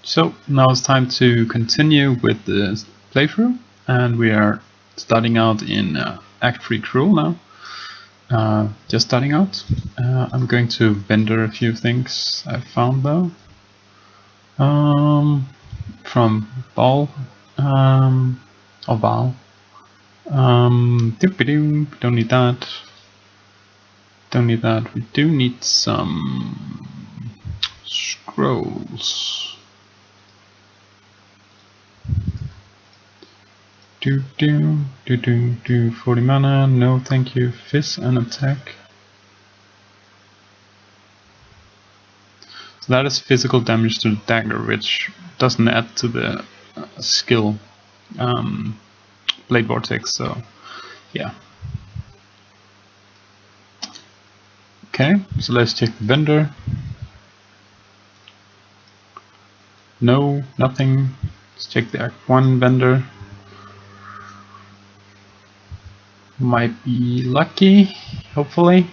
So now it's time to continue with the playthrough, and we are starting out in Act 3 Cruel now. Just starting out. I'm going to vendor a few things I found though. From Ball or Val. Don't need that. Don't need that. We do need some scrolls. Do 40 mana, no thank you. Fizz and attack. So that is physical damage to the dagger, which doesn't add to the skill Blade Vortex, so yeah. Okay, so let's check the vendor. No, nothing. Let's check the Act 1 vendor. Might be lucky, hopefully.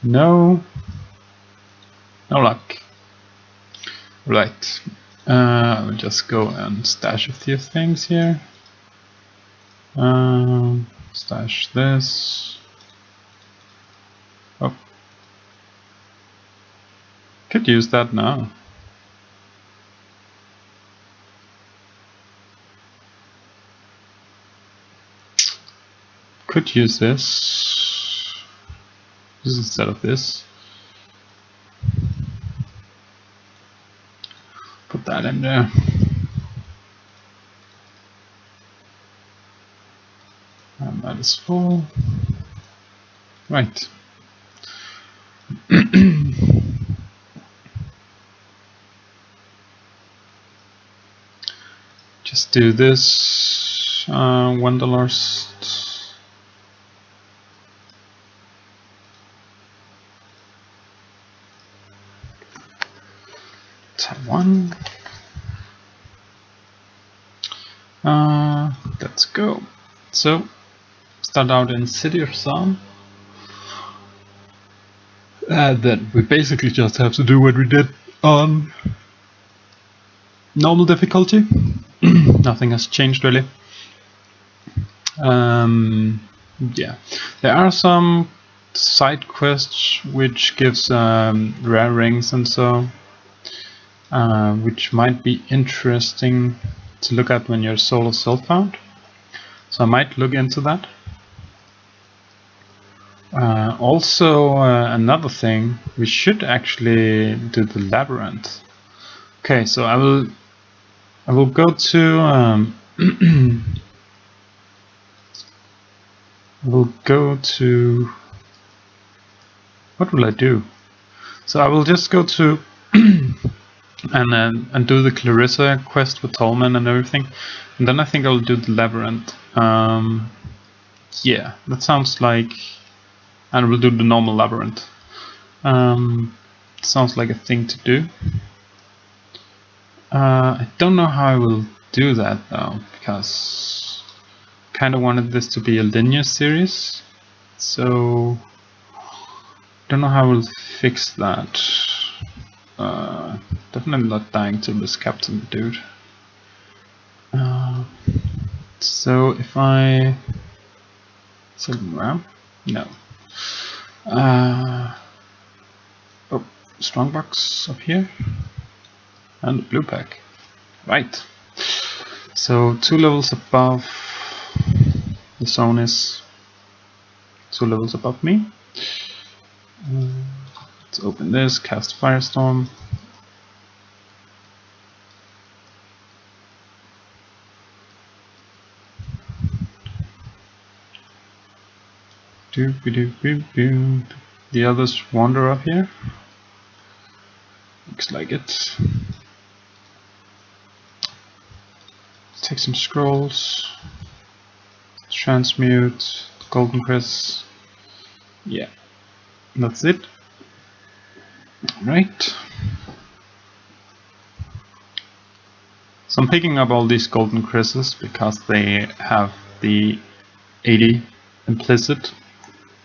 No. No luck. Right. I'll just go and stash a few things here. Stash this. Oh. Could use that now. Could use this instead of this. Put that in there. And that is full. Right. Just do this. $1. One. Let's go. So, start out in City of Sun. Then we basically just have to do what we did on normal difficulty. Nothing has changed really. Yeah, there are some side quests which gives rare rings and so. Which might be interesting to look at when you're solo self-bound. So I might look into that. Also, another thing, we should actually do the labyrinth. Okay, so I will go to what will I do? So I will just go to and do the Clarissa quest with Tolman and everything, and then I think I'll do the labyrinth. Yeah, that sounds like, and we'll do the normal labyrinth. Sounds like a thing to do. I don't know how I will do that though, because I kind of wanted this to be a linear series, so don't know how I will fix that. Definitely not dying to this captain dude. So if I ramp? No. Oh, strongbox up here. And the blue pack. Right. So 2 levels above the zone is 2 levels above me. Let's open this, cast Firestorm. The others wander up here. Looks like it. Let's take some scrolls. Transmute, golden crest. Yeah, that's it. Right. So I'm picking up all these golden cresses because they have the 80 implicit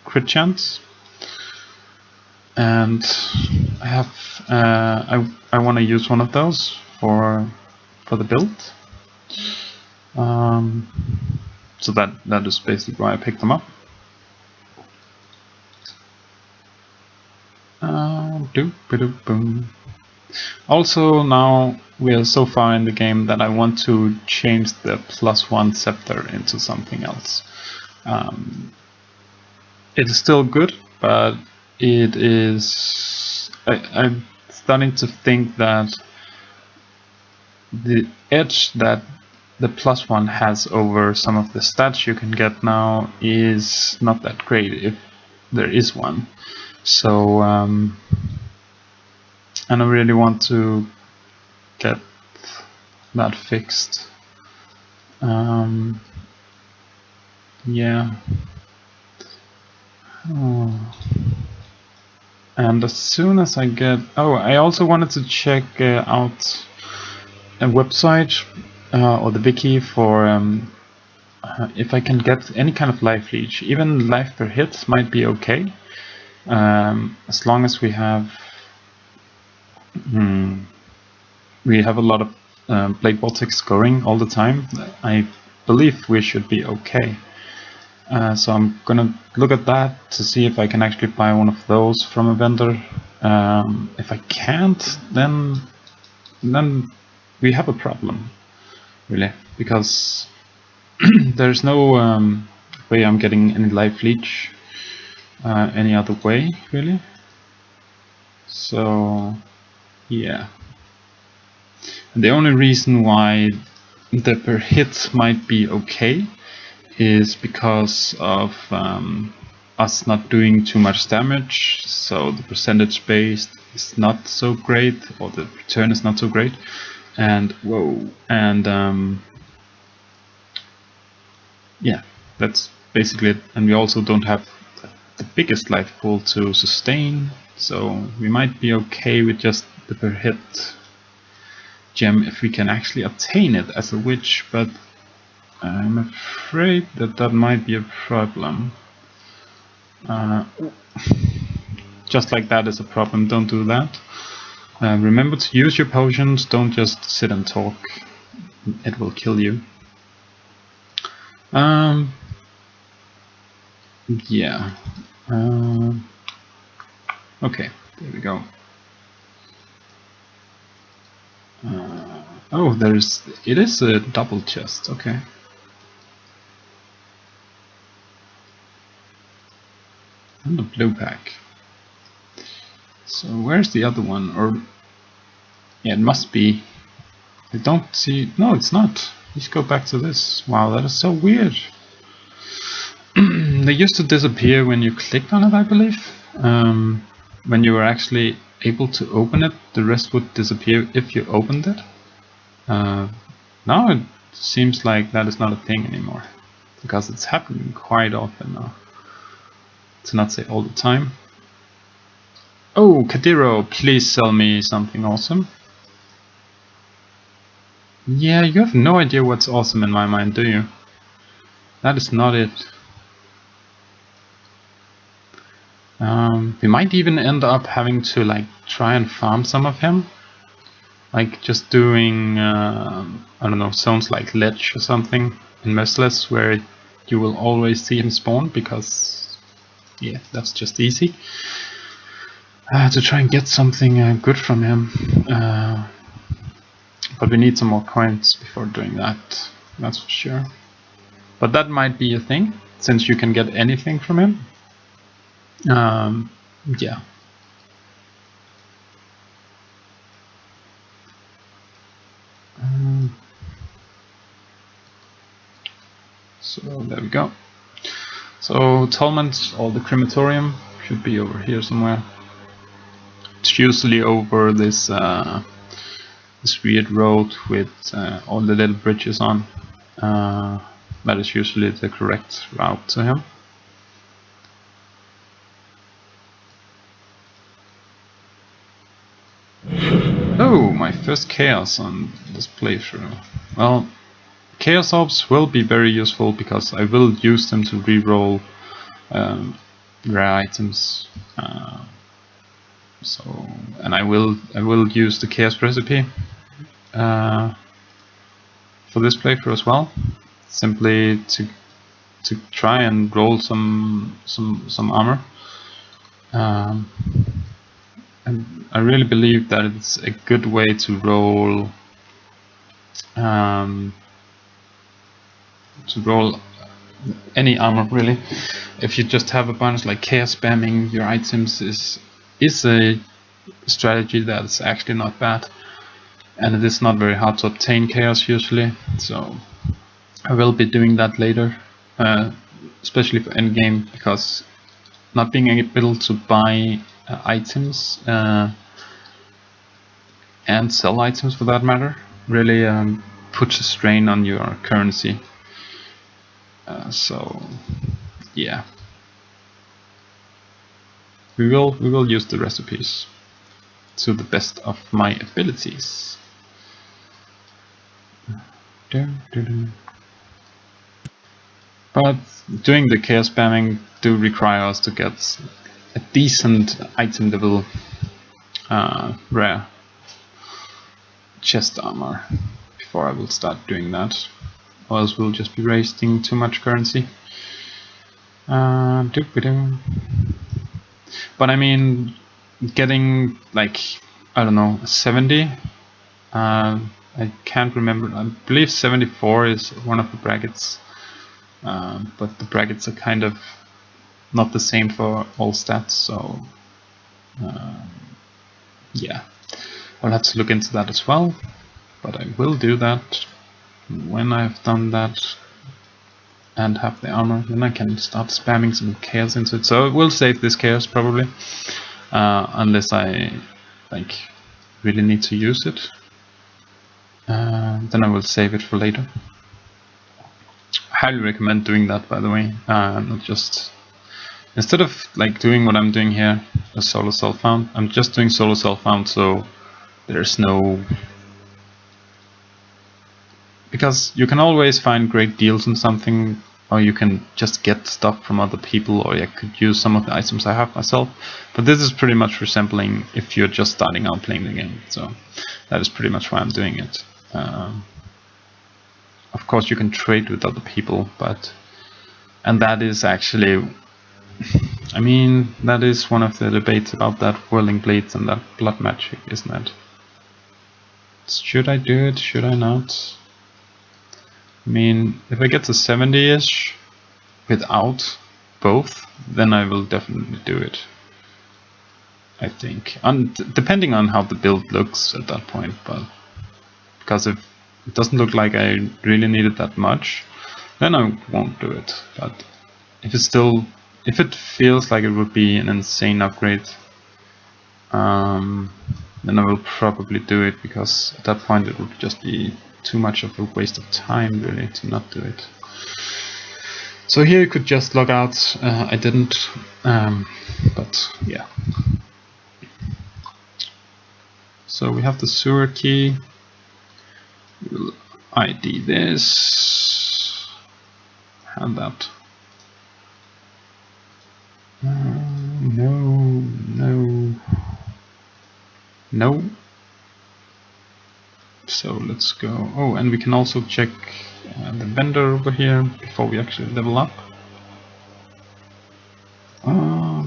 crit chance. and I have I want to use one of those for the build. So that is basically why I picked them up. Also, now we are so far in the game that I want to change the +1 scepter into something else. It is still good, but it is. I'm starting to think that the edge that the +1 has over some of the stats you can get now is not that great, if there is one. So and I really want to get that fixed. Yeah. And as soon as I get... Oh, I also wanted to check out a website or the wiki for if I can get any kind of life leech. Even life per hit might be okay, as long as we have a lot of Blade Vortex scoring all the time. I believe we should be okay. So I'm gonna look at that to see if I can actually buy one of those from a vendor. If I can't, then we have a problem, really, because there's no way I'm getting any life leech any other way, really. So yeah, and the only reason why the per hit might be okay is because of us not doing too much damage, so the percentage based is not so great, or the return is not so great, and yeah, that's basically it. And we also don't have the biggest life pool to sustain, so we might be okay with just the per hit gem if we can actually obtain it as a witch, but I'm afraid that might be a problem. Just like that is a problem, don't do that. Remember to use your potions, don't just sit and talk, it will kill you. Yeah. Okay, there we go. Oh, it is a double chest, okay. And a blue pack. So where's the other one? Or yeah, it must be. I don't see. No, it's not. Let's go back to this. Wow, that is so weird. They used to disappear when you clicked on it, I believe. When you were actually able to open it, the rest would disappear if you opened it. Now it seems like that is not a thing anymore, because it's happening quite often now, to not say all the time. Oh, Kadiro, please sell me something awesome. Yeah, you have no idea what's awesome in my mind, do you? That is not it. We might even end up having to like try and farm some of him, like just doing I don't know, zones like Ledge or something in Merciless, where you will always see him spawn, because yeah, that's just easy. To try and get something good from him, but we need some more coins before doing that, that's for sure. But that might be a thing, since you can get anything from him. Yeah. So there we go. So Tolmont, or the crematorium, should be over here somewhere. It's usually over this this weird road with all the little bridges on. That is usually the correct route to him. Oh, my first chaos on this playthrough. Well, chaos orbs will be very useful, because I will use them to reroll rare items. So, and I will use the chaos recipe for this playthrough as well, simply to try and roll some armor. And I really believe that it's a good way to roll any armor, really. If you just have a bunch, like chaos spamming your items is a strategy that's actually not bad, and it is not very hard to obtain chaos usually, so I will be doing that later, especially for endgame, because not being able to buy items and sell items for that matter really puts a strain on your currency. So yeah, we will use the recipes to the best of my abilities. But doing the chaos spamming do require us to get a decent item level rare chest armor before I will start doing that, or else we'll just be wasting too much currency. But I mean, getting like, I don't know, 70, I can't remember, I believe 74 is one of the brackets, but the brackets are kind of not the same for all stats, so yeah, I'll have to look into that as well, but I will do that when I've done that and have the armor. Then I can start spamming some chaos into it, so it will save this chaos probably, unless I like really need to use it. Then I will save it for later. I highly recommend doing that, by the way, not just instead of like doing what I'm doing here, a solo self-found. I'm just doing solo self-found, so there's no, because you can always find great deals on something, or you can just get stuff from other people, or I could use some of the items I have myself. But this is pretty much resembling if you're just starting out playing the game, so that is pretty much why I'm doing it. Of course you can trade with other people, and that is actually, I mean, that is one of the debates about that whirling blades and that blood magic, isn't it? Should I do it? Should I not? I mean, if I get to 70-ish without both, then I will definitely do it, I think. Depending on how the build looks at that point, but because if it doesn't look like I really need it that much, then I won't do it. But if it feels like it would be an insane upgrade, then I will probably do it, because at that point it would just be too much of a waste of time really to not do it. So here you could just log out. I didn't, but yeah. So we have the sewer key. We'll ID this. Have that. No. So let's go. Oh, and we can also check the vendor over here before we actually level up.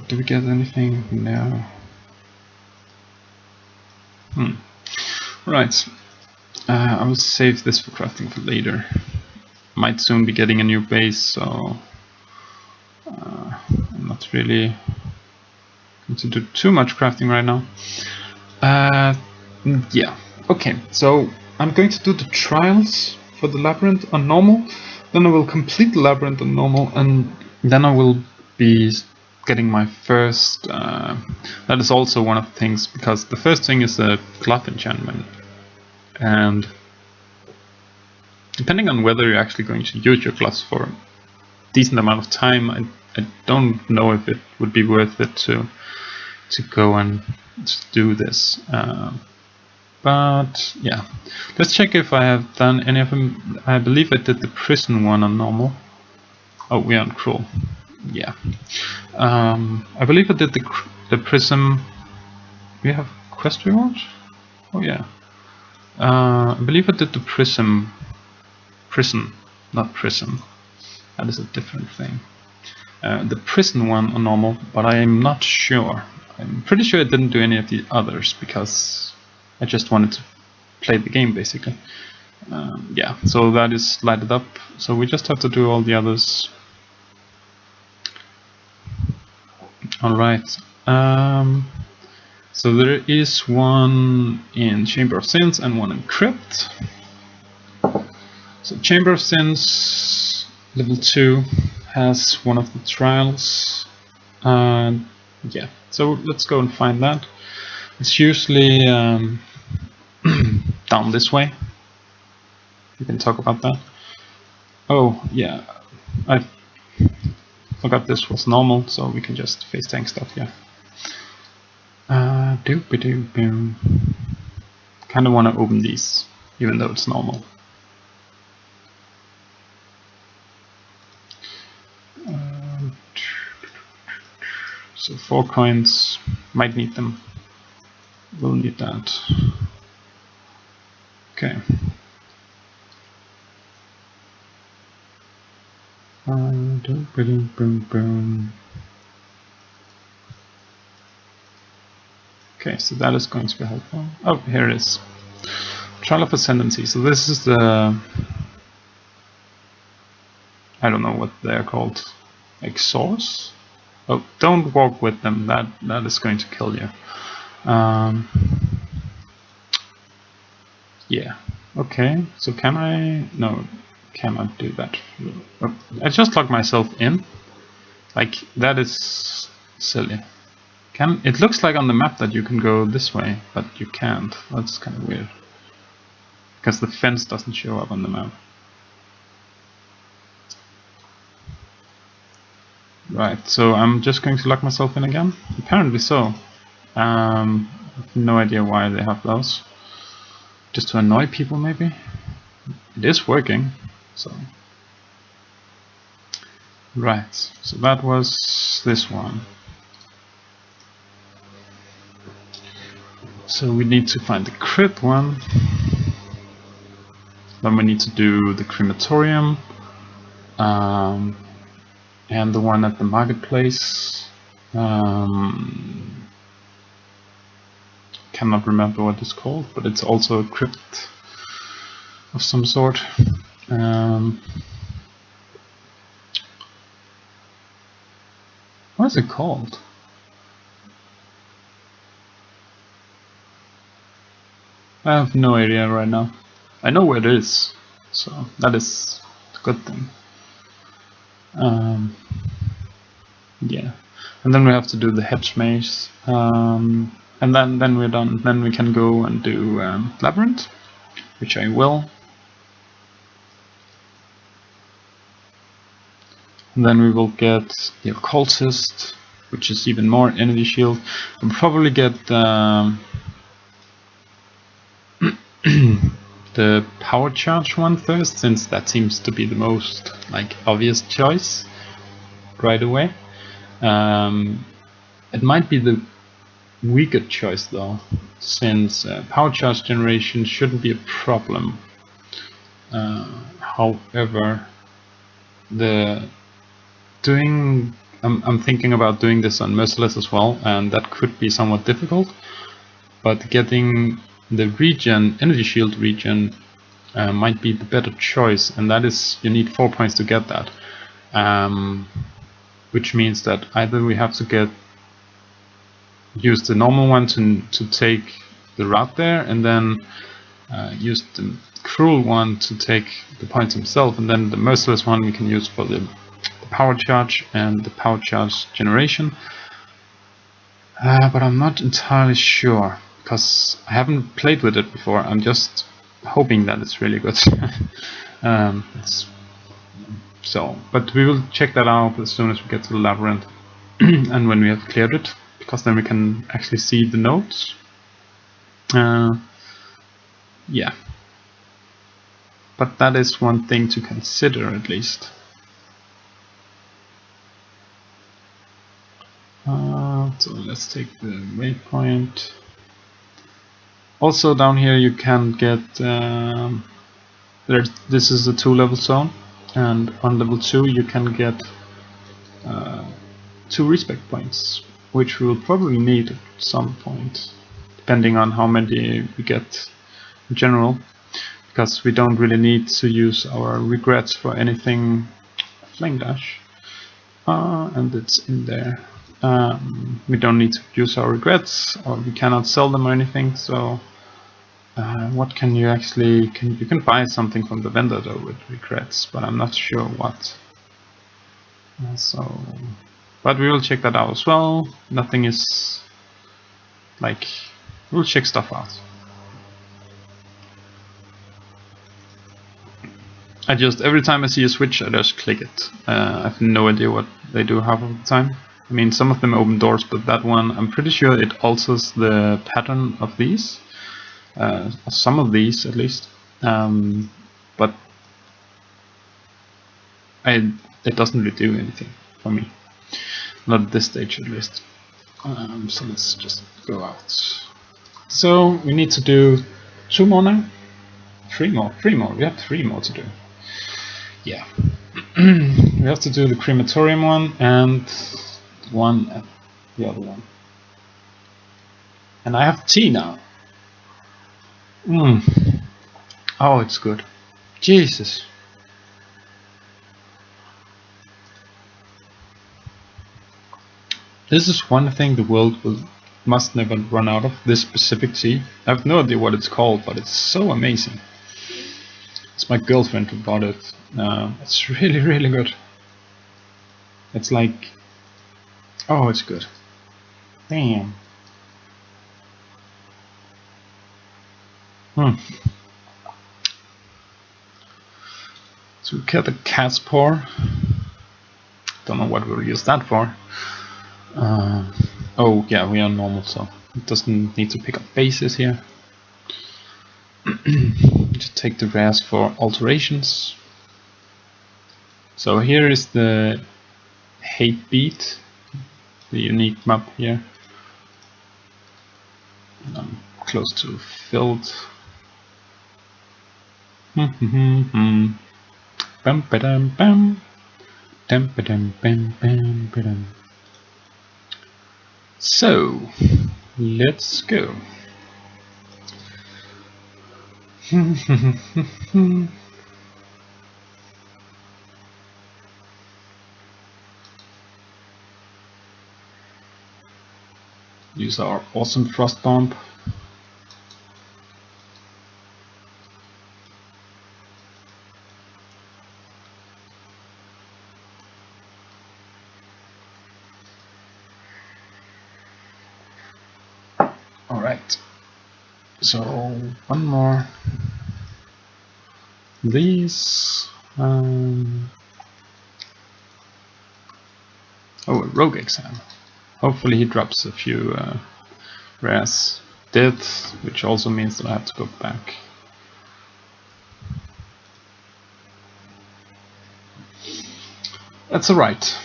Do we get anything? No. Right. I will save this for crafting for later. Might soon be getting a new base, so I'm not really going to do too much crafting right now. Yeah. Okay, so I'm going to do the trials for the labyrinth on normal, then I will complete the labyrinth on normal, and then I will be getting my first, that is also one of the things, because the first thing is a cloth enchantment, and depending on whether you're actually going to use your cloths for a decent amount of time, I don't know if it would be worth it to go and do this. But yeah, let's check if I have done any of them. I believe I did the prison one on normal. Oh, we're on cruel. Yeah. I believe I did the prism we have quest reward? Oh yeah. I believe I did the prison, not prism. That is a different thing. The prison one on normal, but I am not sure. I'm pretty sure I didn't do any of the others because I just wanted to play the game basically. Yeah, so that is lighted up. So we just have to do all the others. Alright. So there is one in Chamber of Sins and one in Crypt. So Chamber of Sins level 2 has one of the trials. Yeah, so let's go and find that. It's usually down this way. We can talk about that. Oh yeah, I forgot this was normal, so we can just face tank stuff here. Doop-a-doop-boom. Kind of want to open these, even though it's normal. So 4 coins, might need them. We'll need that. Okay. Doop-a-doop-boom. Okay, so that is going to be helpful. Oh, here it is. Trial of Ascendancy. So this is the... I don't know what they're called. Exhaust? Oh, don't walk with them. That is going to kill you. Yeah. Okay. So can I? No, cannot do that. Oh, I just locked myself in. Like that is silly. It looks like on the map that you can go this way, but you can't. That's kind of weird. Because the fence doesn't show up on the map. Right, so I'm just going to lock myself in again? Apparently so. I have no idea why they have those. Just to annoy people maybe? It is working, so... Right, so that was this one. So we need to find the crypt one. Then we need to do the crematorium. And the one at the marketplace. Cannot remember what it's called, but it's also a crypt of some sort. What is it called? I have no idea right now. I know where it is, so that is a good thing. Yeah, and then we have to do the hedge maze, and then we're done. Then we can go and do labyrinth, which I will. And then we will get the occultist, which is even more energy shield. We'll probably get the power charge one first, since that seems to be the most obvious choice right away. It might be the weaker choice though, since power charge generation shouldn't be a problem. However, I'm thinking about doing this on Merciless as well, and that could be somewhat difficult. But getting the regen, energy shield regen, might be the better choice, and that is, you need 4 points to get that. Which means that either we have to use the normal one to take the route there, and then use the cruel one to take the points himself, and then the merciless one we can use for the power charge and the power charge generation. But I'm not entirely sure, because I haven't played with it before. I'm just hoping that it's really good. But we will check that out as soon as we get to the labyrinth and when we have cleared it, because then we can actually see the notes. Yeah, but that is one thing to consider at least. So let's take the waypoint. Also down here you can get this is a 2-level zone, and on level 2 you can get 2 respect points, which we will probably need at some point, depending on how many we get in general, because we don't really need to use our regrets for anything. Flame dash, and it's in there. We don't need to use our regrets, or we cannot sell them or anything. So what can you actually, you can buy something from the vendor though with regrets, but I'm not sure what. But we will check that out as well. Nothing is like, we'll check stuff out. Every time I see a switch, I just click it. I have no idea what they do half of the time. I mean, some of them open doors, but that one, I'm pretty sure it alters the pattern of these. Some of these, at least. But it doesn't really do anything for me. Not at this stage, at least. So let's just go out. So we need to do 2 more now? 3 more. We have 3 more to do. Yeah. We have to do the crematorium one and one at the other one. And I have tea now. Oh, it's good. Jesus. This is one thing the world must never run out of, this specific tea. I have no idea what it's called, but it's so amazing. It's my girlfriend who bought it. It's really, really good. It's like, oh, it's good. Damn. So we get the cat's paw. Don't know what we'll use that for. Oh yeah, we are normal, so it doesn't need to pick up bases here. Just take the rares for alterations. So here is the hate beat, the unique map here. And I'm close to filled. Bam badam bam. Dum badam bam bam badam. So let's go. Use our awesome frost bomb. Alright, so one more. These. Oh, a rogue exile. Hopefully he drops a few rares dead, which also means that I have to go back. That's alright.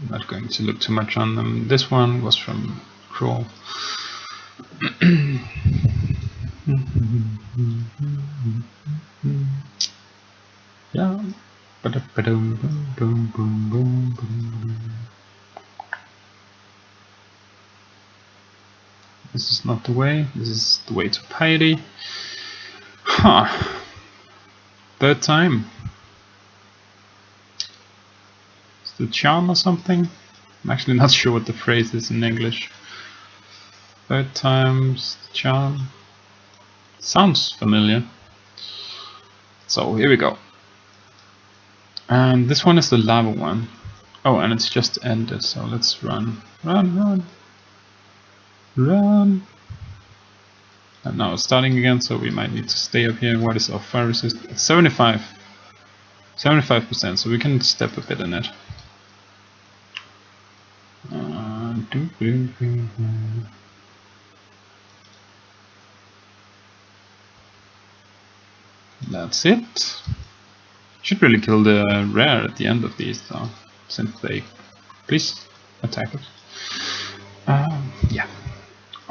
Not going to look too much on them. This one was from Crawl. Yeah. This is not the way. This is the way to piety. Huh. 3rd time. Is the charm or something? I'm actually not sure what the phrase is in English. 3rd time's the charm. Sounds familiar. So here we go. And this one is the lava one. Oh, and it's just ended, so let's run. Run. And now it's starting again, so we might need to stay up here. What is our fire resist? It's 75%, so we can step a bit in it. That's it. Should really kill the rare at the end of these though, since they... Please attack it. Yeah.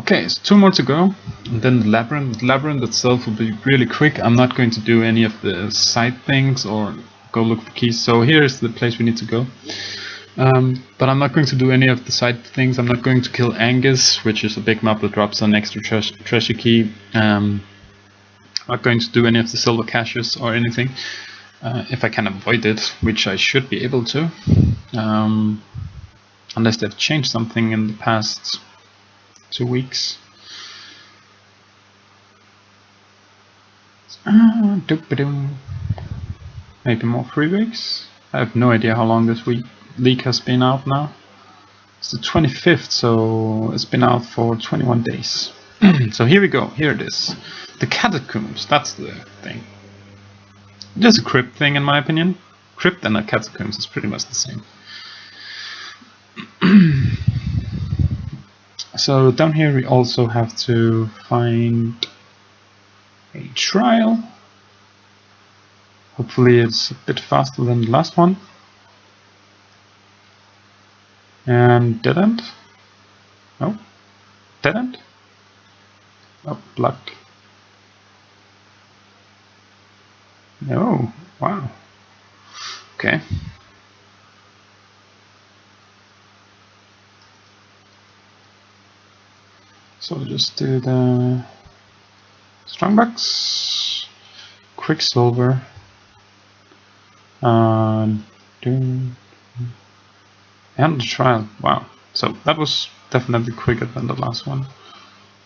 Okay, so 2 more to go, and then the labyrinth. The labyrinth itself will be really quick. I'm not going to do any of the side things or go look for keys. So here is the place we need to go. But I'm not going to do any of the side things. I'm not going to kill Angus, which is a big map that drops an extra treasure key. I'm not going to do any of the silver caches or anything. If I can avoid it, which I should be able to. Unless they've changed something in the past 2 weeks. Maybe more 3 weeks? I have no idea how long this leak has been out now. It's the 25th, so it's been out for 21 days. So here we go, here it is. The catacombs, that's the thing. Just a crypt thing in my opinion. Crypt and a catacombs is pretty much the same. So down here we also have to find a trial. Hopefully it's a bit faster than the last one. And dead end? No? Dead end? Oh, blood. No, wow. Okay. So we'll just do the strongbox, quicksilver, and the trial. Wow. So that was definitely quicker than the last one,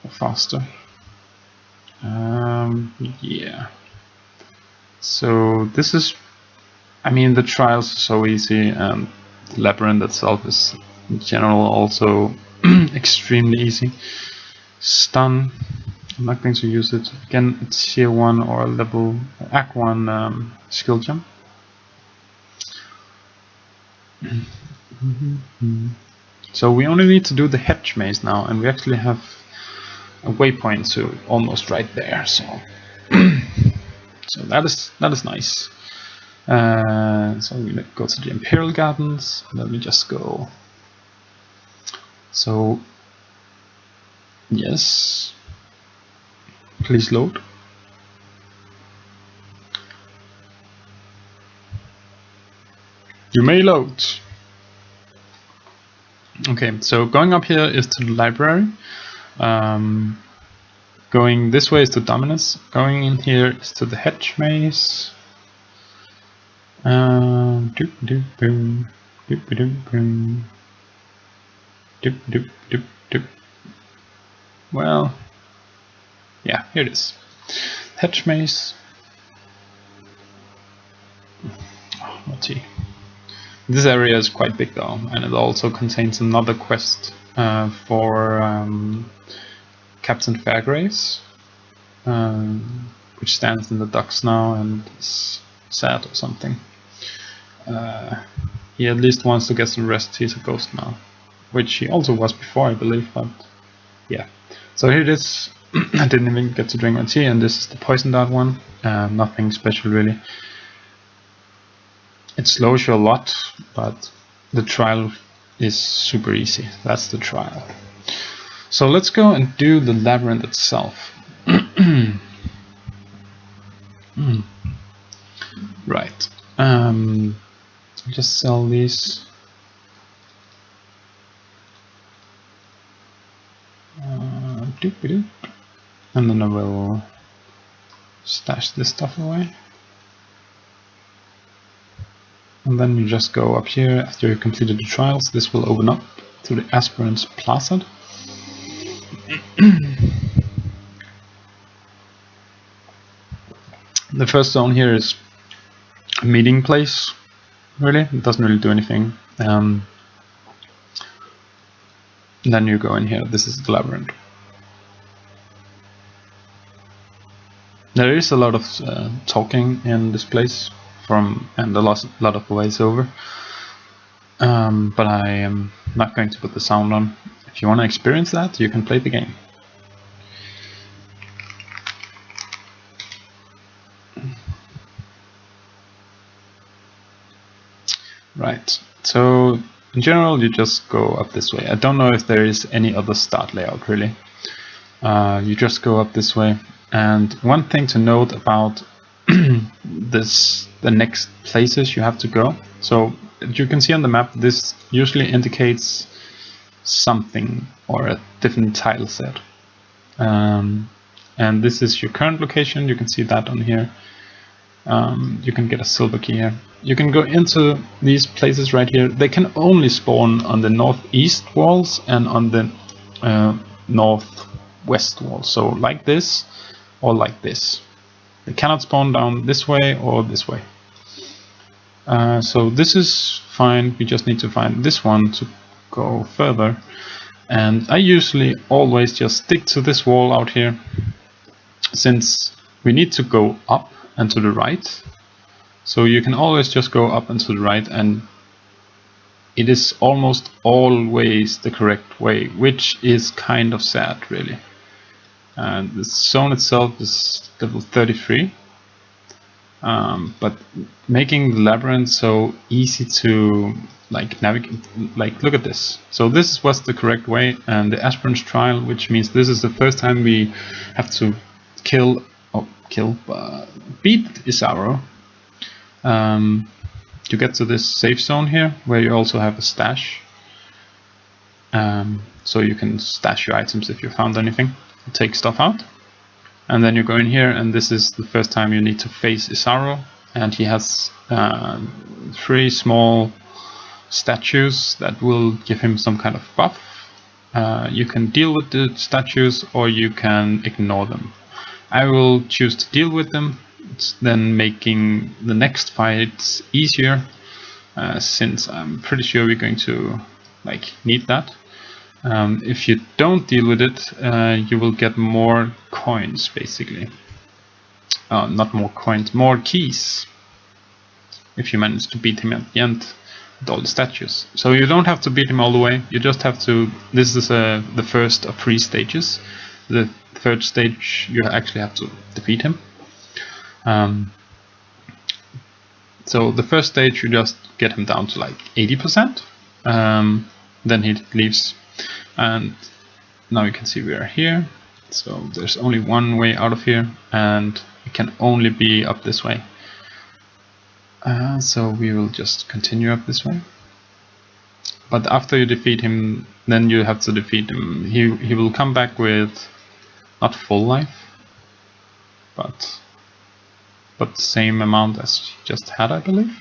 or faster. Yeah. So this is, I mean, the trials are so easy, and the labyrinth itself is in general also extremely easy. Stun, I'm not going to use it. Again, it's tier 1 or level Act 1 skill gem. So we only need to do the hedge maze now, and we actually have a waypoint to almost right there. So, so that is nice. So we go to the Imperial Gardens. Let me just go. So yes, please load. You may load. Okay, so going up here is to the library. Going this way is to Dominus. Going in here is to the hedge maze. Well, yeah, here it is. Hedge maze. Oh, what's he? This area is quite big though, and it also contains another quest for Captain Fairgrace, which stands in the docks now and is sad or something. He at least wants to get some rest. He's a ghost now, which he also was before, I believe, but yeah. So here it is. I didn't even get to drink my tea, and this is the poison dart one. Nothing special really. It slows you a lot, but the trial is super easy. That's the trial. So let's go and do the labyrinth itself. Right. Just sell these. And then I will stash this stuff away. And then you just go up here after you've completed the trials. This will open up to the Aspirant's Plaza. The first zone here is a meeting place, really. It doesn't really do anything. Then you go in here. This is the labyrinth. There is a lot of talking in this place, and a lot of voiceover. But I am not going to put the sound on. If you want to experience that, you can play the game. Right, so in general you just go up this way. I don't know if there is any other start layout really. You just go up this way. And one thing to note about the next places you have to go. So you can see on the map, this usually indicates something or a different tile set. And this is your current location. You can see that on here. You can get a silver key here. You can go into these places right here. They can only spawn on the northeast walls and on the northwest wall. So like this or like this. They cannot spawn down this way or this way. So this is fine. We just need to find this one to go further. And I usually always just stick to this wall out here, since we need to go up and to the right. So you can always just go up and to the right, and it is almost always the correct way, which is kind of sad really. And the zone itself is level 33. But making the labyrinth so easy to like navigate, like look at this. So this was the correct way, and the aspirant's trial, which means this is the first time we have to beat Isaro to get to this safe zone here, where you also have a stash. So you can stash your items if you found anything, take stuff out. And then you go in here, and this is the first time you need to face Isaro, and he has 3 small statues that will give him some kind of buff. You can deal with the statues or you can ignore them. I will choose to deal with them, then making the next fight easier, since I'm pretty sure we're going to need that. If you don't deal with it, you will get more coins, basically. Not more coins, more keys, if you manage to beat him at the end with all the statues. So you don't have to beat him all the way, you just have to... This is the first of 3 stages. The third stage, you actually have to defeat him. So the first stage, you just get him down to like 80%. Then he leaves. And now you can see we are here. So there's only one way out of here, and it can only be up this way. So we will just continue up this way. But after you defeat him, then you have to defeat him. He will come back with not full life, but the same amount as he just had, I believe.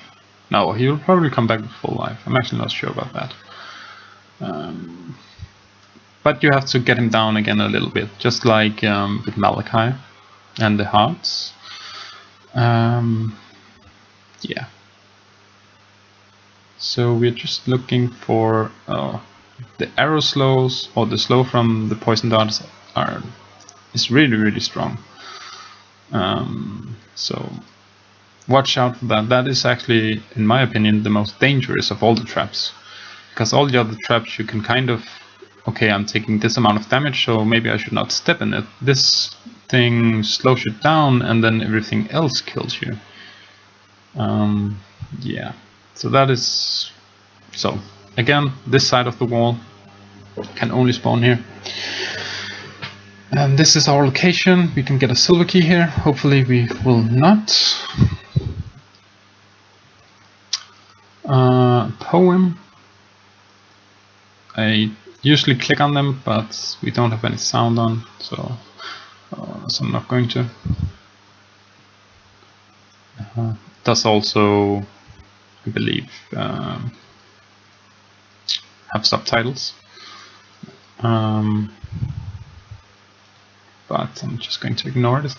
No, he will probably come back with full life. I'm actually not sure about that. But you have to get him down again a little bit, just like with Malachi and the hearts. Yeah. So we're just looking for the arrow slows, or the slow from the poison darts is really strong. So watch out for that. That is actually, in my opinion, the most dangerous of all the traps, because all the other traps you can kind of, okay, I'm taking this amount of damage, so maybe I should not step in it. This thing slows you down, and then everything else kills you. Yeah, so that is... So again, this side of the wall can only spawn here. And this is our location. We can get a silver key here. Hopefully we will not. Poem. I usually click on them, but we don't have any sound on, so I'm not going to. Does also, I believe, have subtitles. But I'm just going to ignore it.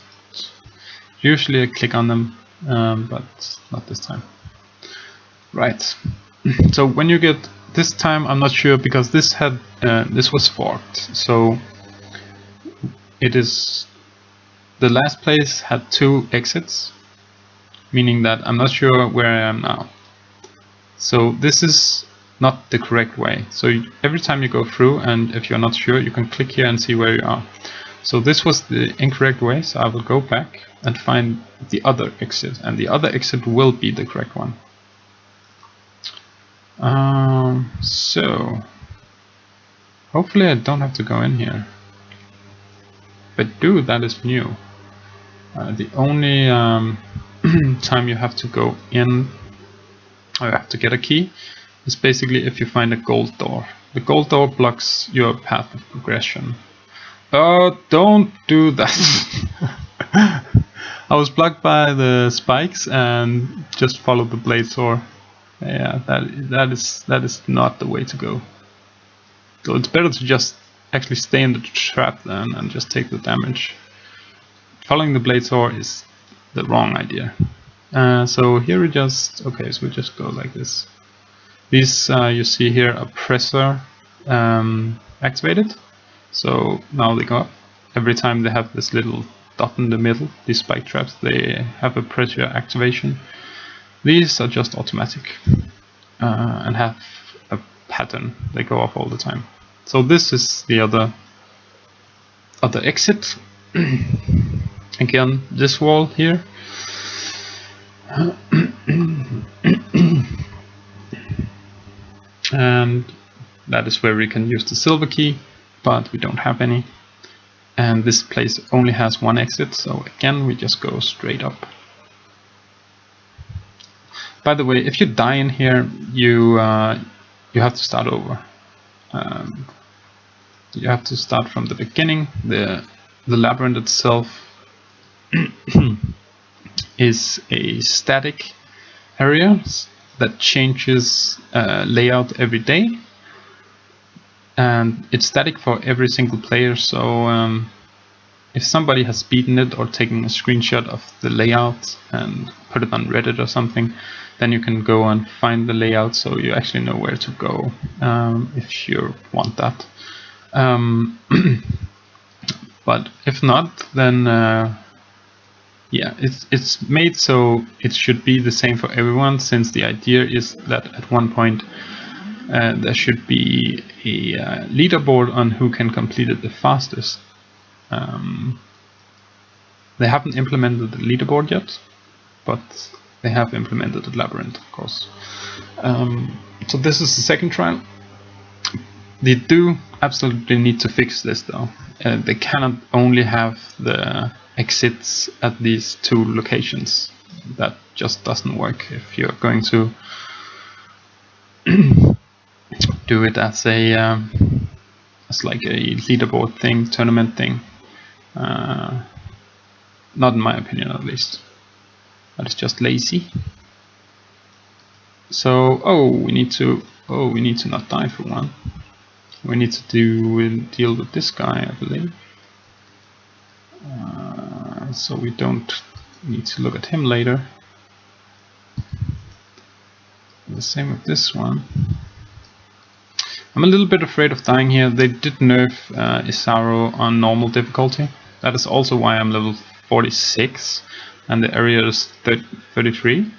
Usually I click on them, but not this time. Right. So when you get this time, I'm not sure, because this was forked. So it is, the last place had 2 exits, meaning that I'm not sure where I am now. So this is not the correct way. So every time you go through, and if you're not sure, you can click here and see where you are. So this was the incorrect way, so I will go back and find the other exit, and the other exit will be the correct one. So hopefully I don't have to go in here. But do, that is new. The only time you have to go in, or you have to get a key, is basically if you find a gold door. The gold door blocks your path of progression. Oh, don't do that. I was blocked by the spikes and just followed the blade sword. Yeah, that is not the way to go. So it's better to just actually stay in the trap then and just take the damage. Following the blade sword is the wrong idea. So here we just, okay, so we just go like this. These you see here are pressure activated. So now they go up. Every time they have this little dot in the middle, these spike traps, they have a pressure activation. These are just automatic and have a pattern. They go off all the time. So this is the other exit. Again, this wall here. And that is where we can use the silver key, but we don't have any. And this place only has one exit, so again we just go straight up. By the way, if you die in here, you have to start over. You have to start from the beginning. The labyrinth itself is a static area that changes layout every day, and it's static for every single player. So if somebody has beaten it or taken a screenshot of the layout and put it on Reddit or something, then you can go and find the layout so you actually know where to go if you want that. But if not, then yeah, it's made so it should be the same for everyone, since the idea is that at one point there should be a leaderboard on who can complete it the fastest. They haven't implemented the leaderboard yet, but they have implemented the labyrinth, of course. So this is the second trial. They do absolutely need to fix this though. They cannot only have the exits at these two locations. That just doesn't work if you're going to do it as like a leaderboard thing, tournament thing. Not in my opinion, at least. That is just lazy. So we need to not die for one. We need to deal with this guy, I believe. So we don't need to look at him later. The same with this one. I'm a little bit afraid of dying here. They did nerf Isaro on normal difficulty. That is also why I'm level 46 and the area is 33.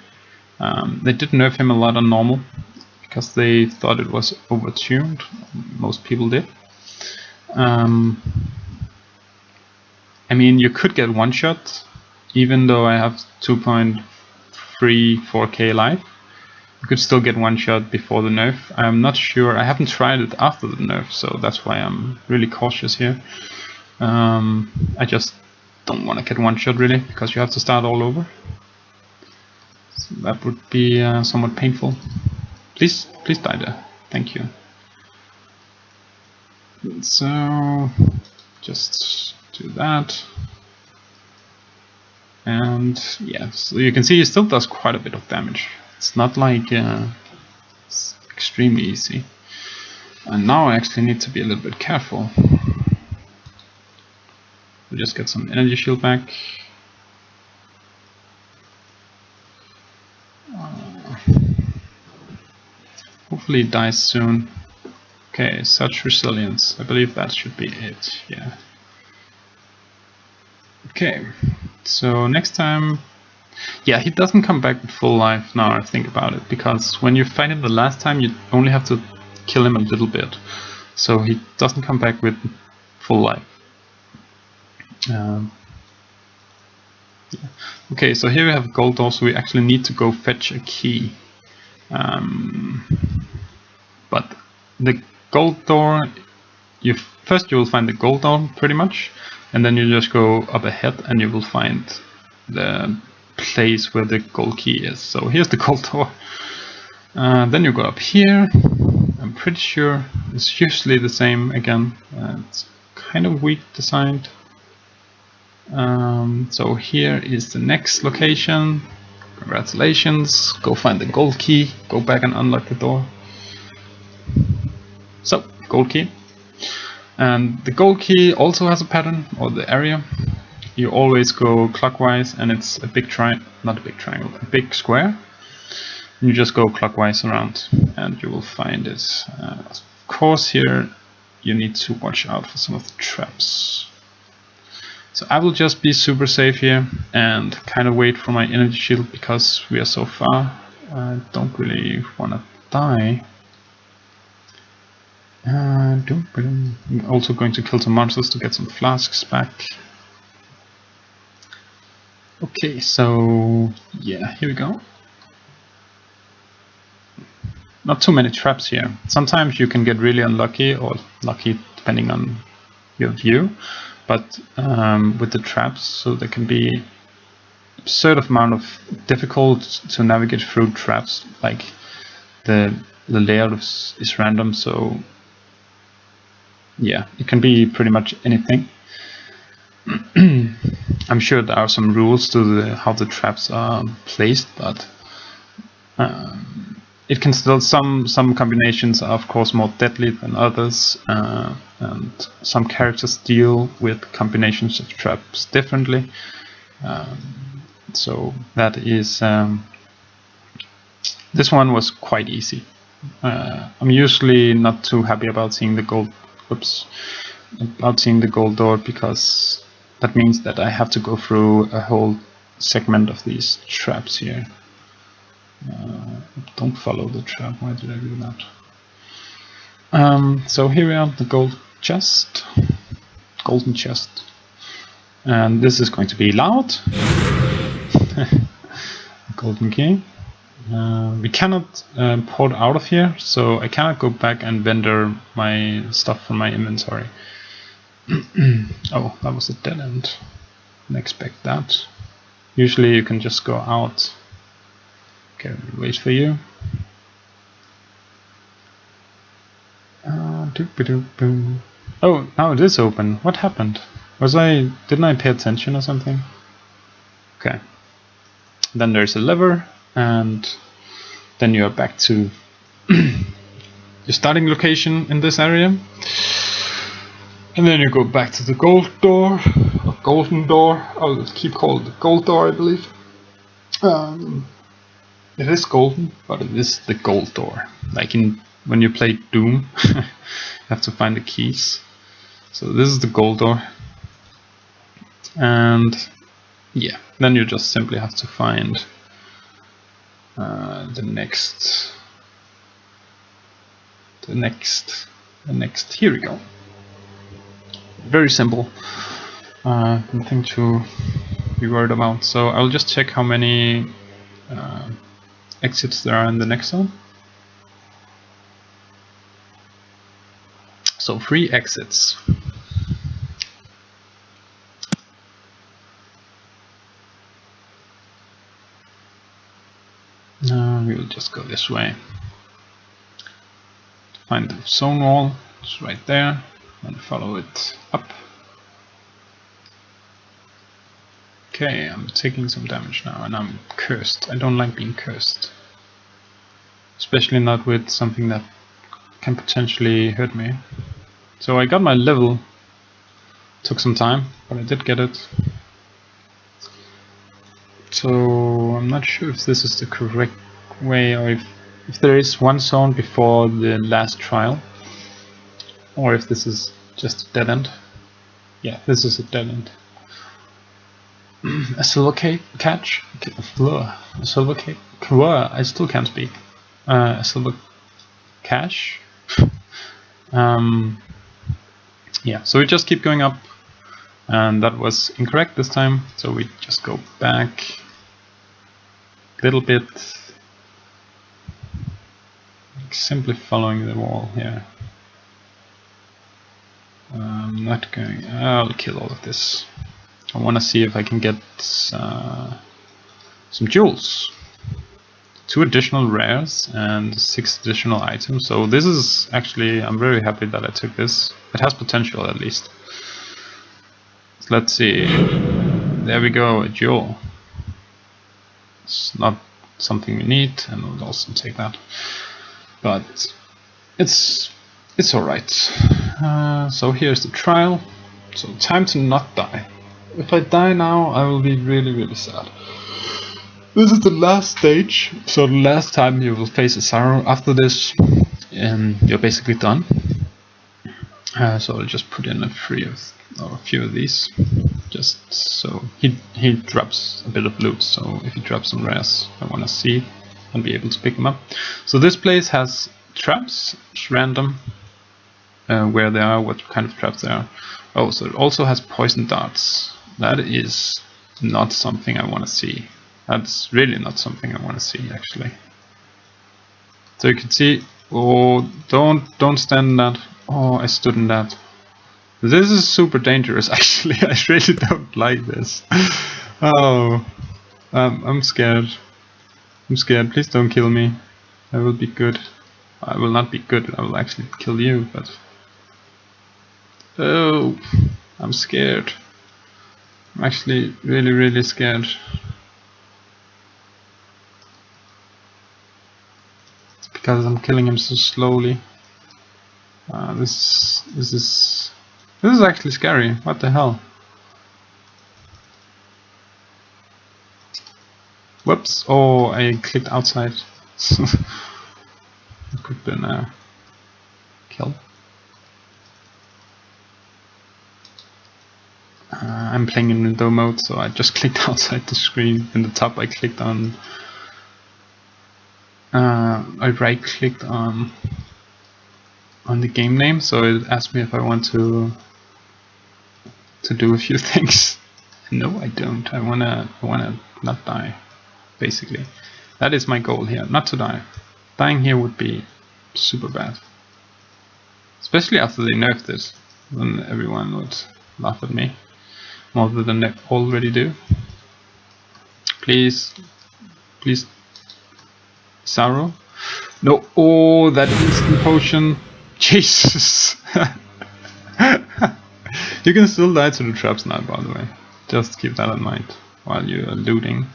They did nerf him a lot on normal because they thought it was overtuned. Most people did. I mean, you could get one shot, even though I have 2.34k life. You could still get one shot before the nerf. I'm not sure. I haven't tried it after the nerf, so that's why I'm really cautious here. I just don't want to get one shot really, because you have to start all over. So that would be somewhat painful. Please die there. Thank you. So just do that. And yeah, so you can see it still does quite a bit of damage. It's not like it's extremely easy. And now I actually need to be a little bit careful. We'll just get some energy shield back. Hopefully it dies soon. Okay, such resilience. I believe that should be it, yeah. Okay, so next time... Yeah, he doesn't come back with full life now I think about it, because when you fight him the last time you only have to kill him a little bit. So he doesn't come back with full life. Yeah. Okay, so here we have a gold door, so we actually need to go fetch a key. But the gold door, first you will find the gold door pretty much, and then you just go up ahead and you will find the place where the gold key is. So here's the gold door. Then you go up here. I'm pretty sure it's usually the same again. It's kind of weak designed. So here is the next location. Congratulations. Go find the gold key. Go back and unlock the door. So, gold key. And the gold key also has a pattern, or the area. You always go clockwise, and it's a big not a big triangle, a big square. You just go clockwise around and you will find it. Of course, here you need to watch out for some of the traps. So I will just be super safe here and kind of wait for my energy shield because we are so far. I don't really want to die. I'm also going to kill some monsters to get some flasks back. Okay, so yeah, here we go. Not too many traps here. Sometimes you can get really unlucky, or lucky depending on your view, but with the traps, so there can be absurd amount of difficult to navigate through traps. Like the layout is random, so yeah, it can be pretty much anything. I'm sure there are some rules to how the traps are placed, but it can still, some combinations are of course more deadly than others, and some characters deal with combinations of traps differently. So that is, this one was quite easy. I'm usually not too happy about seeing the gold, door, because that means that I have to go through a whole segment of these traps here. Don't follow the trap. Why did I do that? So here we are, the golden chest, and this is going to be loud. Golden key. We cannot port out of here, so I cannot go back and vendor my stuff from my inventory. Oh, that was a dead end. Didn't expect that. Usually you can just go out. Okay, we'll wait for you. Oh, now it is open. What happened? Didn't I pay attention or something? Okay. Then there's a lever, and then you're back to your starting location in this area. And then you go back to the gold door, or golden door. I'll keep calling it the gold door, I believe. It is golden, but it is the gold door. Like when you play Doom, you have to find the keys. So this is the gold door. And yeah, then you just simply have to find the next. Here we go. Very simple. Nothing to be worried about. So I'll just check how many exits there are in the next zone. So 3 exits. We will just go this way. Find the zone wall. It's right there. And follow it up. Okay, I'm taking some damage now, and I'm cursed. I don't like being cursed. Especially not with something that can potentially hurt me. So I got my level. Took some time, but I did get it. So I'm not sure if this is the correct way, or if there is one zone before the last trial, or if this is just a dead end. Yeah, this is a dead end. A silver catch? A silver cake? I still can't speak. A silver cache? Yeah, so we just keep going up, and that was incorrect this time, so we just go back a little bit. simply following the wall here. I'm not going. I'll kill all of this. I want to see if I can get some jewels. 2 additional rares and 6 additional items. So this is actually, I'm very happy that I took this. It has potential at least. So let's see. There we go, a jewel. It's not something we need, and we'll also take that. But it's alright. So here's the trial. So time to not die. If I die now, I will be really, really sad. This is the last stage, so the last time you will face a Sorrow. After this, you're basically done. So I'll just put in a few of these, just so he drops a bit of loot. So if he drops some rares, I want to see and be able to pick them up. So this place has traps. It's random where they are, what kind of traps they are. Oh, so it also has poison darts. That is not something I want to see. That's really not something I want to see, actually. So you can see, oh, don't stand in that. Oh, I stood in that. This is super dangerous, actually. I really don't like this. Oh, I'm scared. I'm scared. Please don't kill me. I will be good. I will not be good. I will actually kill you, but... Oh, I'm scared. I'm actually really, really scared. Because I'm killing him so slowly. This is actually scary. What the hell? Whoops! Oh, I clicked outside. It could have been a kill. I'm playing in window mode, so I just clicked outside the screen. In the top, I clicked on. I right-clicked on the game name, so it asked me if I want to do a few things. No, I don't. I wanna not die. Basically, that is my goal here, not to die. Dying here would be super bad, especially after they nerfed it. Then everyone would laugh at me more than they already do. Please, please. Sorrow? No, oh, that instant potion. Jesus. You can still die to the traps now, by the way. Just keep that in mind while you're looting.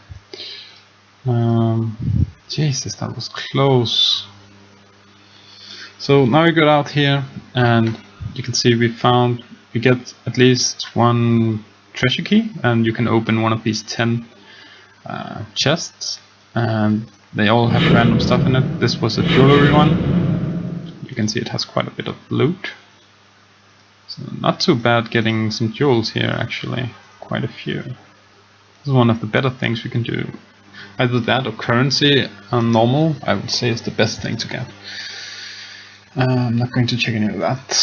Jesus, that was close. So now we got out here, and you can see we get at least 1 treasure key, and you can open one of these 10 chests, and they all have random stuff in it. This was a jewelry one. You can see it has quite a bit of loot. So not too bad getting some jewels here, actually. Quite a few. This is one of the better things we can do. Either that or currency on normal, I would say, is the best thing to get. I'm not going to check any of that.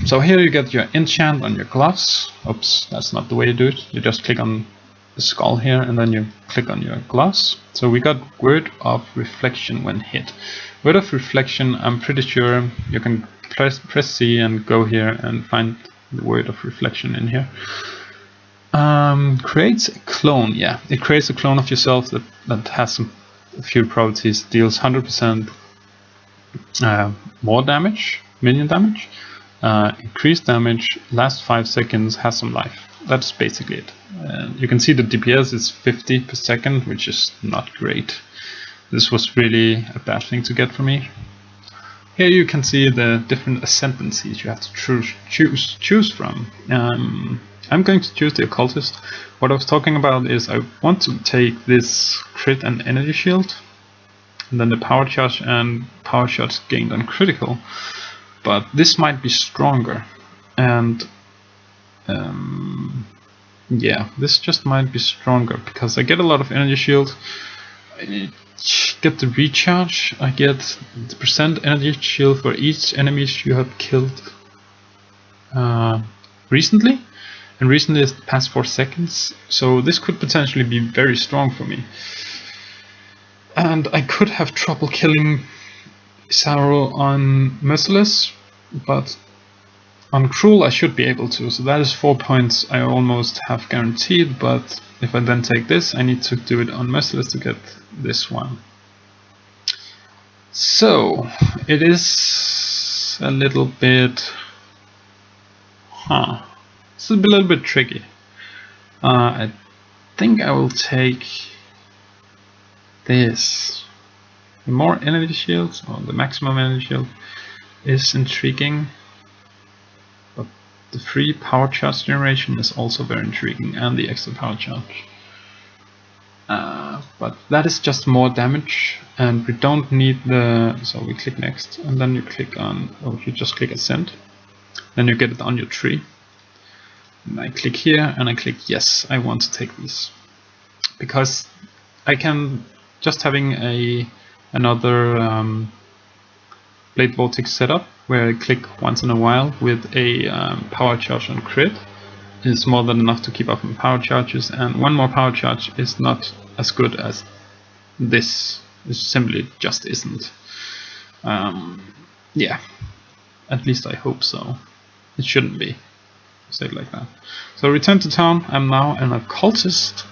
So here you get your enchant on your gloves. Oops, that's not the way to do it. You just click on the skull here, and then you click on your gloves. So we got Word of Reflection when hit. Word of Reflection, I'm pretty sure you can press C and go here and find the Word of Reflection in here. Creates a clone, yeah. It creates a clone of yourself that has a few properties. Deals 100% more damage, minion damage, increased damage, last 5 seconds, has some life. That's basically it. You can see the DPS is 50 per second, which is not great. This was really a bad thing to get for me. Here you can see the different ascendancies you have to choose from. I'm going to choose the Occultist. What I was talking about is I want to take this crit and energy shield, and then the power charge and power shots gained on critical. But this might be stronger, and yeah, this just might be stronger because I get a lot of energy shield. I get the recharge. I get the percent energy shield for each enemy you have killed recently, and recently is the past 4 seconds. So this could potentially be very strong for me, and I could have trouble killing Exile on Merciless, but on Cruel I should be able to, so that is 4 points I almost have guaranteed, but if I then take this, I need to do it on Merciless to get this one. So, it is a little bit... it's a little bit tricky. I think I will take this. The more energy shields, or the maximum energy shield, is intriguing. But the free power charge generation is also very intriguing, and the extra power charge. But that is just more damage, and we don't need the... So we click next, and then you click on... Oh, you just click Ascend. Then you get it on your tree. And I click here, and I click yes, I want to take these. Because I can... Just having another Blade Vortex setup, where I click once in a while with a power charge on crit, is more than enough to keep up on power charges, and one more power charge is not as good as this. It simply just isn't. Yeah, at least I hope so. It shouldn't be, say it like that. So return to town. I'm now an occultist,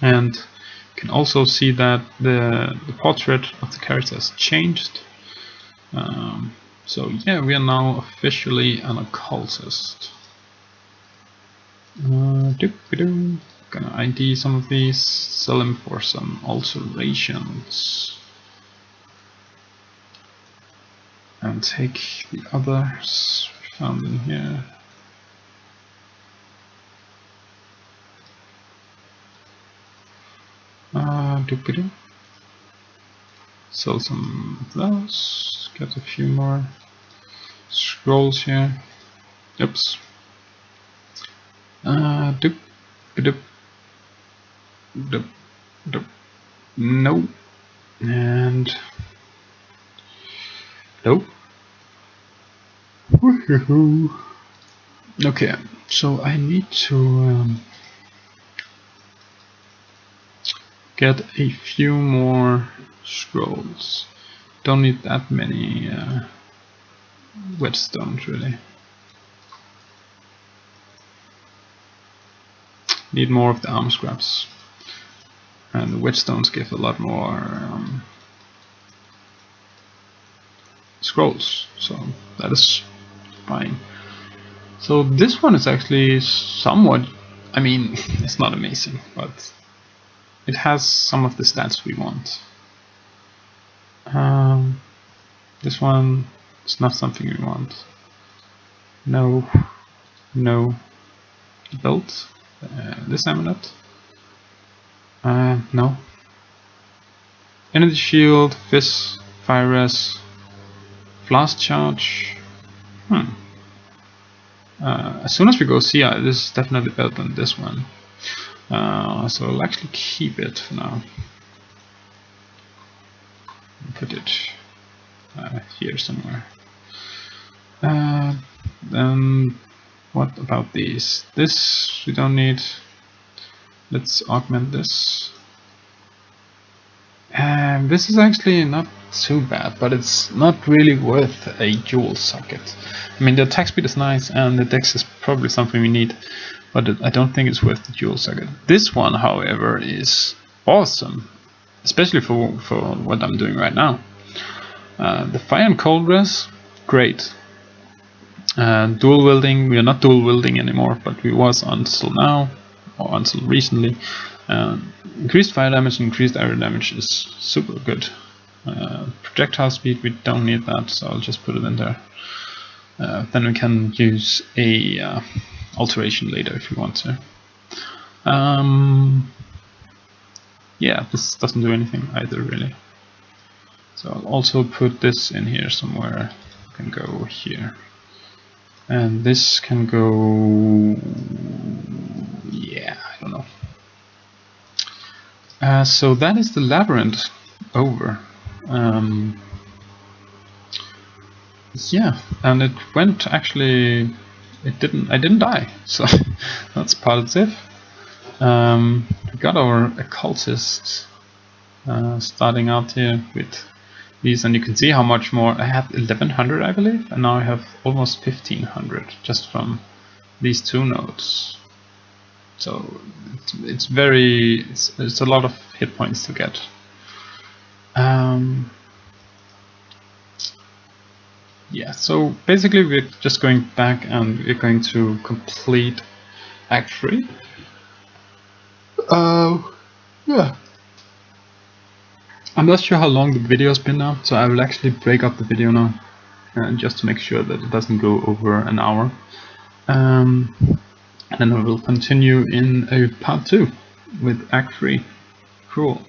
and you can also see that the portrait of the character has changed. So yeah, we are now officially an occultist. Gonna ID some of these, sell them for some alterations, and take the others found in here. Sell some of those, get a few more scrolls here. Oops. No. And nope. Okay, so I need to get a few more scrolls. Don't need that many whetstones really. Need more of the armor scraps. And the whetstones give a lot more scrolls, so that is fine. So this one is actually somewhat, I mean, it's not amazing, but it has some of the stats we want. This one is not something we want. No. Belt. This amulet. No. Energy shield, fizz, fire res, blast charge. As soon as we go CI, this is definitely better than this one. So I'll actually keep it for now. Put it here somewhere. Then what about these? This we don't need. Let's augment this. This is actually not too bad, but it's not really worth a dual socket. I mean, the attack speed is nice, and the dex is probably something we need, but I don't think it's worth the dual socket. This one, however, is awesome, especially for what I'm doing right now. The fire and cold res, great. Dual wielding, we are not dual wielding anymore, but we was until now, or until recently. Increased fire damage and increased area damage is super good. Projectile speed, we don't need that, so I'll just put it in there. Then we can use a alteration later if we want to. Yeah, this doesn't do anything either really. So I'll also put this in here somewhere. It can go here. And this can go... yeah, I don't know. So that is the labyrinth over. Yeah, and it went actually... I didn't die, so that's positive. We got our occultist starting out here with these, and you can see how much more. I had 1100, I believe, and now I have almost 1500 just from these 2 nodes. So it's a lot of hit points to get. Yeah, so basically we're just going back and we're going to complete Act 3. Yeah. I'm not sure how long the video's been now, so I will actually break up the video now, just to make sure that it doesn't go over an hour. And then I will continue in part 2 with Act 3. Cool.